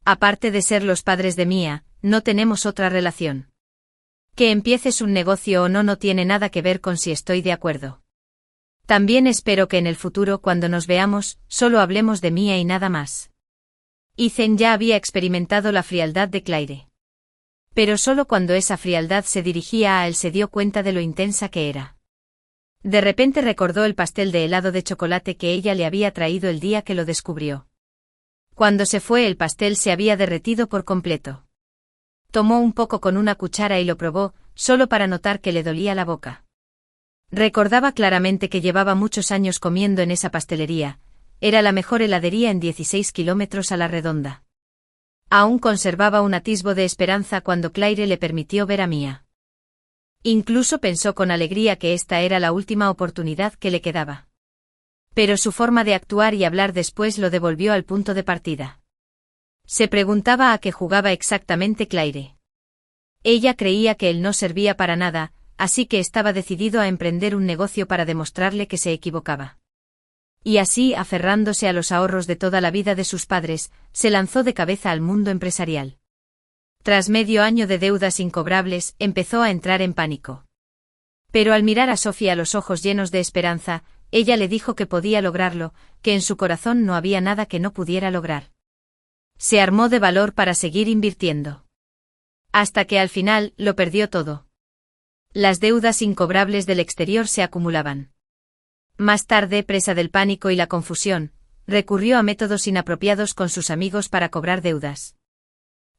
Aparte de ser los padres de Mía, no tenemos otra relación. Que empieces un negocio o no tiene nada que ver con si estoy de acuerdo. También espero que en el futuro, cuando nos veamos, solo hablemos de Mía y nada más. Ethan ya había experimentado la frialdad de Claire. Pero solo cuando esa frialdad se dirigía a él se dio cuenta de lo intensa que era. De repente recordó el pastel de helado de chocolate que ella le había traído el día que lo descubrió. Cuando se fue, el pastel se había derretido por completo. Tomó un poco con una cuchara y lo probó, solo para notar que le dolía la boca. Recordaba claramente que llevaba muchos años comiendo en esa pastelería, era la mejor heladería en 16 kilómetros a la redonda. Aún conservaba un atisbo de esperanza cuando Claire le permitió ver a Mía. Incluso pensó con alegría que esta era la última oportunidad que le quedaba. Pero su forma de actuar y hablar después lo devolvió al punto de partida. Se preguntaba a qué jugaba exactamente Claire. Ella creía que él no servía para nada, así que estaba decidido a emprender un negocio para demostrarle que se equivocaba. Y así, aferrándose a los ahorros de toda la vida de sus padres, se lanzó de cabeza al mundo empresarial. Tras medio año de deudas incobrables, empezó a entrar en pánico. Pero al mirar a Sophie a los ojos llenos de esperanza, ella le dijo que podía lograrlo, que en su corazón no había nada que no pudiera lograr. Se armó de valor para seguir invirtiendo. Hasta que al final, lo perdió todo. Las deudas incobrables del exterior se acumulaban. Más tarde, presa del pánico y la confusión, recurrió a métodos inapropiados con sus amigos para cobrar deudas.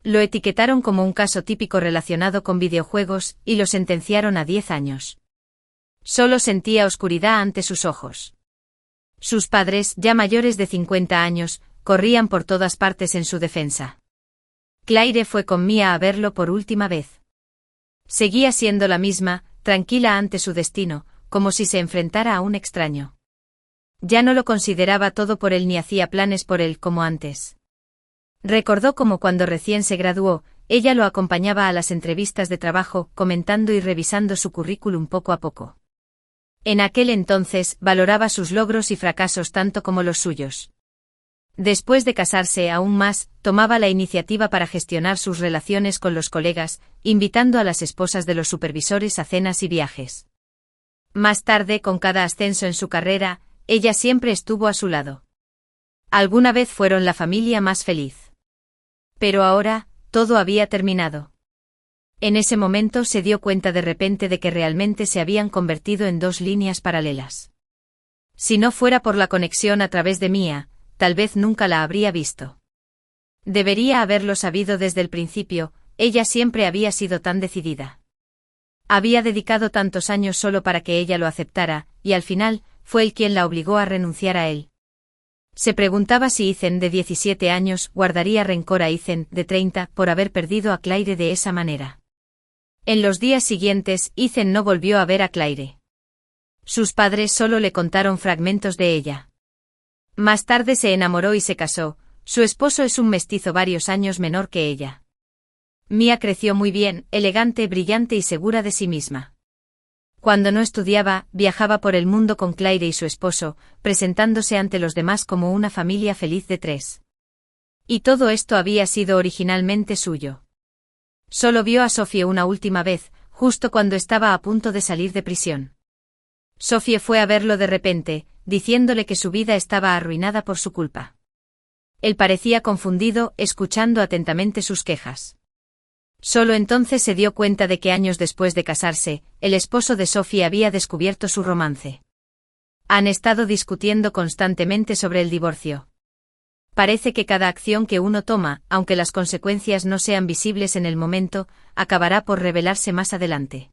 Lo etiquetaron como un caso típico relacionado con videojuegos y lo sentenciaron a 10 años. Solo sentía oscuridad ante sus ojos. Sus padres, ya mayores de 50 años, corrían por todas partes en su defensa. Claire fue con Mia a verlo por última vez. Seguía siendo la misma, tranquila ante su destino, como si se enfrentara a un extraño. Ya no lo consideraba todo por él ni hacía planes por él como antes. Recordó como cuando recién se graduó, ella lo acompañaba a las entrevistas de trabajo, comentando y revisando su currículum poco a poco. En aquel entonces, valoraba sus logros y fracasos tanto como los suyos. Después de casarse aún más, tomaba la iniciativa para gestionar sus relaciones con los colegas, invitando a las esposas de los supervisores a cenas y viajes. Más tarde, con cada ascenso en su carrera, ella siempre estuvo a su lado. Alguna vez fueron la familia más feliz. Pero ahora, todo había terminado. En ese momento se dio cuenta de repente de que realmente se habían convertido en dos líneas paralelas. Si no fuera por la conexión a través de Mia, tal vez nunca la habría visto. Debería haberlo sabido desde el principio, ella siempre había sido tan decidida. Había dedicado tantos años solo para que ella lo aceptara, y al final, fue él quien la obligó a renunciar a él. Se preguntaba si Ethan, de 17 años, guardaría rencor a Ethan, de 30, por haber perdido a Claire de esa manera. En los días siguientes, Ethan no volvió a ver a Claire. Sus padres solo le contaron fragmentos de ella. Más tarde se enamoró y se casó, su esposo es un mestizo varios años menor que ella. Mia creció muy bien, elegante, brillante y segura de sí misma. Cuando no estudiaba, viajaba por el mundo con Claire y su esposo, presentándose ante los demás como una familia feliz de 3. Y todo esto había sido originalmente suyo. Solo vio a Sophie una última vez, justo cuando estaba a punto de salir de prisión. Sophie fue a verlo de repente, diciéndole que su vida estaba arruinada por su culpa. Él parecía confundido, escuchando atentamente sus quejas. Solo entonces se dio cuenta de que años después de casarse, el esposo de Sophie había descubierto su romance. Han estado discutiendo constantemente sobre el divorcio. Parece que cada acción que uno toma, aunque las consecuencias no sean visibles en el momento, acabará por revelarse más adelante.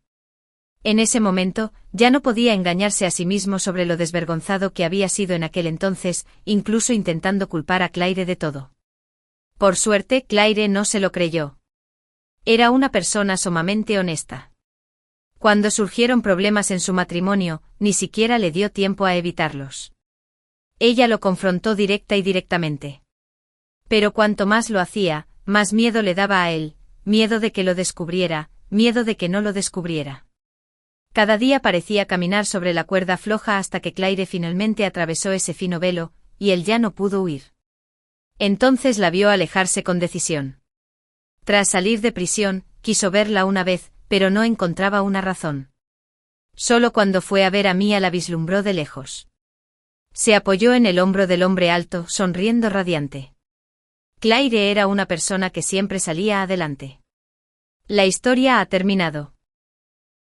En ese momento, ya no podía engañarse a sí mismo sobre lo desvergonzado que había sido en aquel entonces, incluso intentando culpar a Claire de todo. Por suerte, Claire no se lo creyó. Era una persona sumamente honesta. Cuando surgieron problemas en su matrimonio, ni siquiera le dio tiempo a evitarlos. Ella lo confrontó directa y directamente. Pero cuanto más lo hacía, más miedo le daba a él, miedo de que lo descubriera, miedo de que no lo descubriera. Cada día parecía caminar sobre la cuerda floja hasta que Claire finalmente atravesó ese fino velo, y él ya no pudo huir. Entonces la vio alejarse con decisión. Tras salir de prisión, quiso verla una vez, pero no encontraba una razón. Solo cuando fue a ver a Mia la vislumbró de lejos. Se apoyó en el hombro del hombre alto, sonriendo radiante. Claire era una persona que siempre salía adelante. La historia ha terminado.